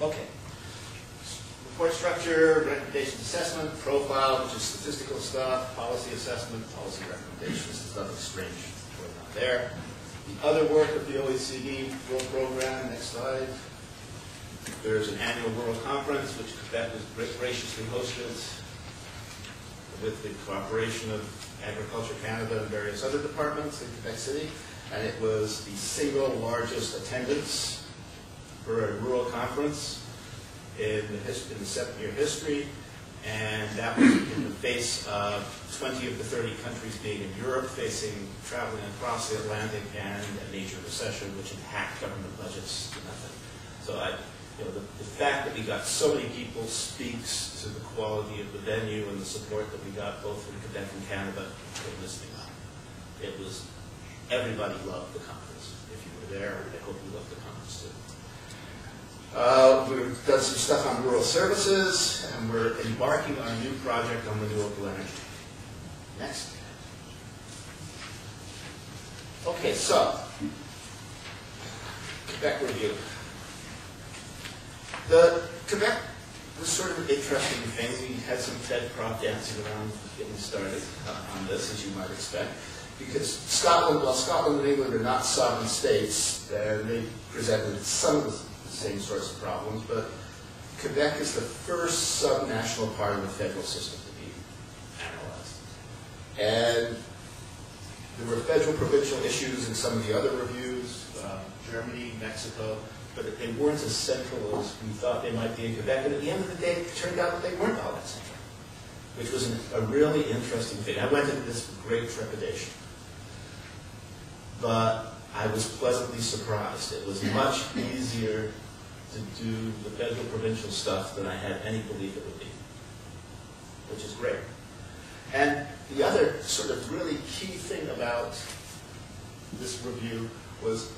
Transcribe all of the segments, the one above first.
Okay. Report structure, recommendations, assessment, profile, which is statistical stuff, policy assessment, policy recommendations. There's nothing strange going on there. The other work of the OECD Rural Program, next slide. There's an annual Rural Conference, which Quebec was graciously hosted with the cooperation of Agriculture Canada and various other departments in Quebec City. And it was the single largest attendance for a rural conference in the 7-year history, and that was in the face of 20 of the 30 countries being in Europe, traveling across the Atlantic, and a major recession, which had hacked government budgets to nothing. So the fact that we got so many people speaks to the quality of the venue and the support that we got both from Quebec and Canada for listening up. It was, everybody loved the conference. If you were there, I hope you loved the conference too. We've done some stuff on rural services, and we're embarking on a new project on renewable energy. Next. Okay, so, Quebec review. The Quebec was sort of an interesting thing. We had some Fed prop dancing around getting started on this, as you might expect, because Scotland and England are not sovereign states, and they presented some of the same sorts of problems, but Quebec is the first subnational part of the federal system to be analyzed. And there were federal provincial issues in some of the other reviews, Germany, Mexico, but they weren't as central as we thought they might be in Quebec. And at the end of the day, it turned out that they weren't all that central, which was a really interesting thing. I went into this with great trepidation, but I was pleasantly surprised. It was much easier to do the federal provincial stuff than I had any belief it would be, which is great. And the other sort of really key thing about this review was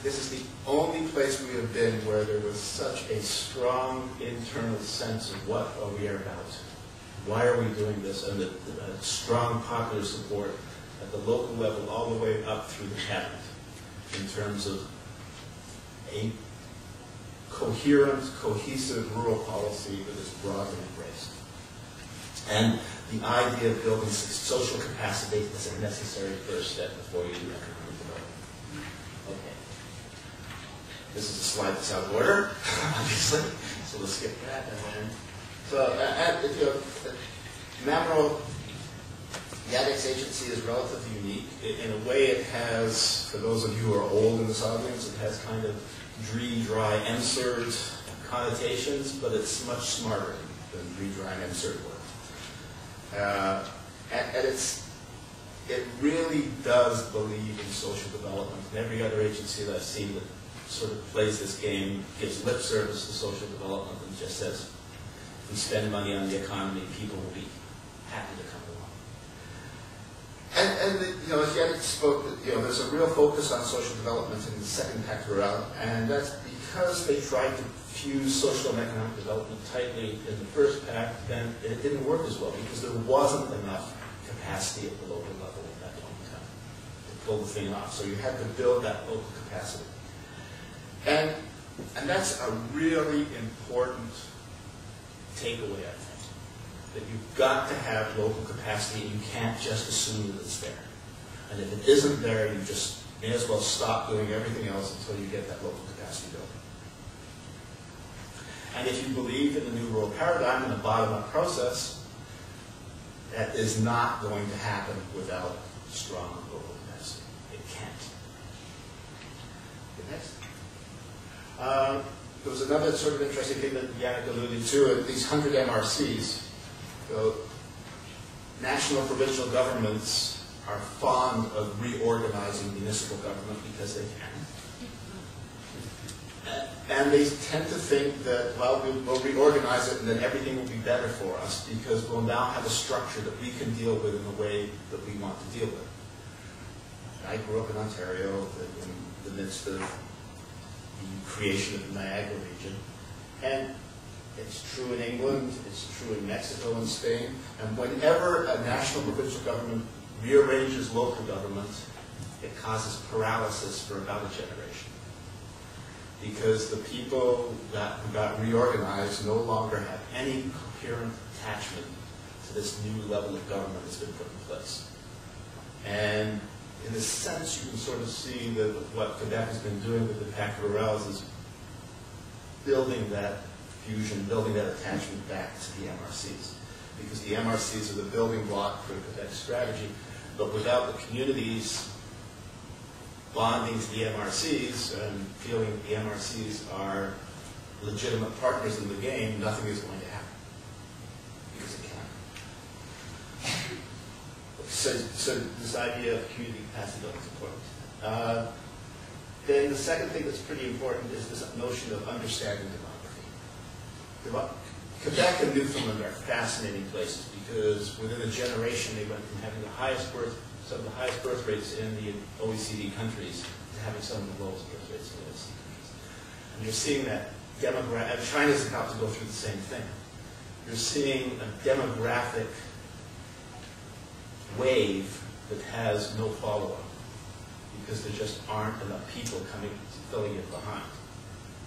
this is the only place we have been where there was such a strong internal sense of what are we about, why are we doing this, and the strong popular support at the local level all the way up through the cabinet in terms of a coherent, cohesive rural policy that is broadly embraced. And the idea of building social capacity is a necessary first step before you do economic development. Okay. This is a slide that's out of order, obviously, so let's skip that. And then, so, Mamro Yannick's agency is relatively unique. In a way, it has, for those of you who are old in this audience, it has kind of dry, answered connotations, but it's much smarter than dry, and answered work. And it really does believe in social development. And every other agency that I've seen that sort of plays this game gives lip service to social development and just says, if we spend money on the economy, people will be happy to come along. And as Yannick spoke, there's a real focus on social development in the second Pacte Rural, and that's because they tried to fuse social and economic development tightly in the first pact, and it didn't work as well because there wasn't enough capacity at the local level at that point in time to pull the thing off. So you had to build that local capacity. And that's a really important takeaway, I think, that you've got to have local capacity and you can't just assume that it's there. And if it isn't there, you just may as well stop doing everything else until you get that local capacity built. And if you believe in the new rural paradigm and a bottom-up process, that is not going to happen without strong local capacity. It can't. Okay, next. There was another sort of interesting thing that Yannick alluded to, these 100 MRCs. So, national and provincial governments are fond of reorganizing municipal government because they can. And they tend to think that, well, we'll reorganize it and then everything will be better for us because we'll now have a structure that we can deal with in the way that we want to deal with. I grew up in Ontario in the midst of the creation of the Niagara region. And it's true in England, it's true in Mexico and Spain. And whenever a national provincial government rearranges local government, it causes paralysis for about a generation. because the people who got reorganized no longer have any coherent attachment to this new level of government that's been put in place. And in a sense, you can sort of see that what Quebec has been doing with the Pacte Rurales is building that fusion, building that attachment back to the MRCs. Because the MRCs are the building block for Quebec's strategy, but without the communities bonding to the MRCs and feeling that the MRCs are legitimate partners in the game, nothing is going to happen. Because it can't. So this idea of community capacity building is important. Then the second thing that's pretty important is this notion of understanding demography. Quebec and Newfoundland are fascinating places because within a generation they went from having some of the highest birth rates in the OECD countries to having some of the lowest birth rates in the OECD countries. And you're seeing that and China's about to go through the same thing. You're seeing a demographic wave that has no follow-up because there just aren't enough people filling it behind.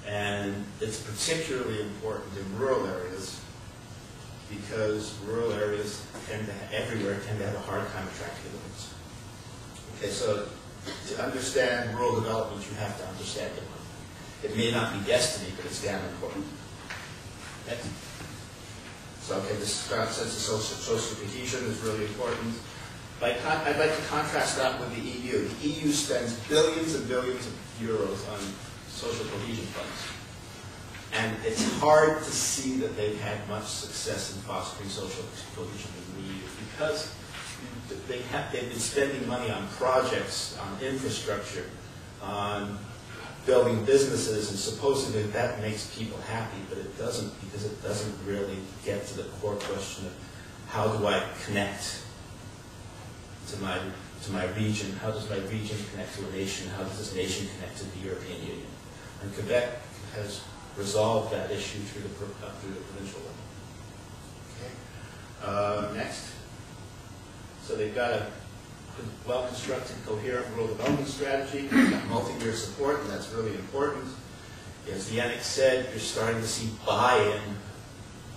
And it's particularly important in rural areas because rural areas everywhere tend to have a hard time attracting immigrants. Okay, so to understand rural development, you have to understand it. It may not be destiny, but it's damn important. Next. So, okay, this sense of social cohesion is really important. I'd like to contrast that with the EU. The EU spends billions and billions of euros on social cohesion funds. And it's hard to see that they've had much success in fostering social cohesion in the EU because they've been spending money on projects, on infrastructure, on building businesses, and supposedly that makes people happy, but it doesn't, because it doesn't really get to the core question of how do I connect to my region, how does my region connect to a nation, how does this nation connect to the European Union? And Quebec has resolved that issue through the provincial level. Okay. Next. So they've got a well-constructed, coherent rural development strategy. They've got multi-year support, and that's really important. As Yannick said, you're starting to see buy-in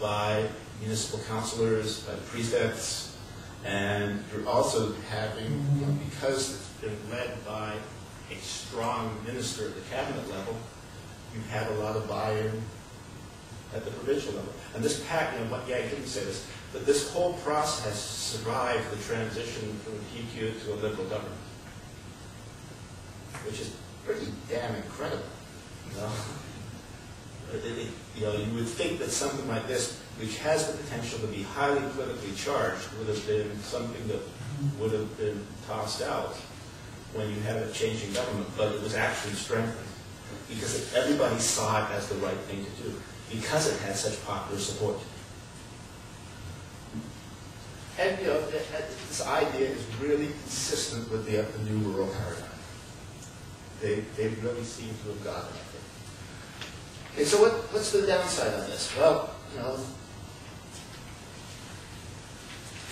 by municipal councillors, by the prefects, and you're also having, because it's been led by a strong minister at the cabinet level, you have a lot of buy-in at the provincial level. And this pact, I didn't say this, but this whole process survived the transition from PQ to a liberal government, which is pretty damn incredible. You would think that something like this, which has the potential to be highly politically charged, would have been something that would have been tossed out when you had a changing government, but it was actually strengthened because everybody saw it as the right thing to do because it had such popular support. And this idea is really consistent with the new rural paradigm. They really seem to have gotten it. Okay, so what's the downside of this? Well,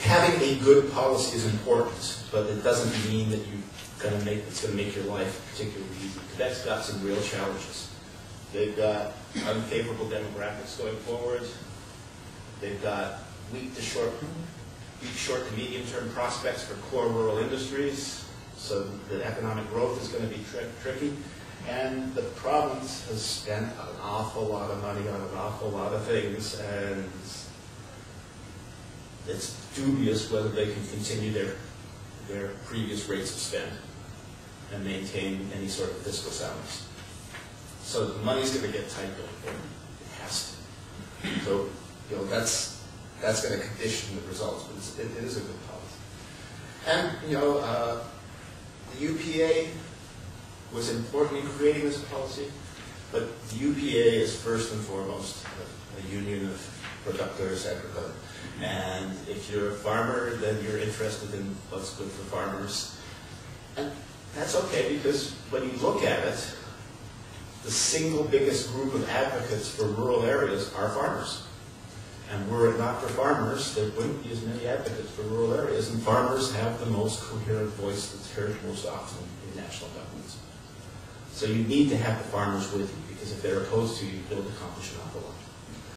having a good policy is important, but it doesn't mean that it's going to make your life particularly easy. Quebec's got some real challenges. They've got unfavorable demographics going forward. They've got weak short to medium-term prospects for core rural industries, so the economic growth is going to be tricky. And the province has spent an awful lot of money on an awful lot of things, and it's dubious whether they can continue their previous rates of spend and maintain any sort of fiscal soundness. So the money's going to get tight going forward. It has to. So that's going to condition the results, but it is a good policy. And the UPA was important in creating this policy, but the UPA is first and foremost a union of productors, agriculture. And if you're a farmer, then you're interested in what's good for farmers. And that's okay, because when you look at it, the single biggest group of advocates for rural areas are farmers. And were it not for farmers, there wouldn't be as many advocates for rural areas, and farmers have the most coherent voice that's heard most often in national governments. So you need to have the farmers with you, because if they're opposed to you, you don't accomplish an awful lot.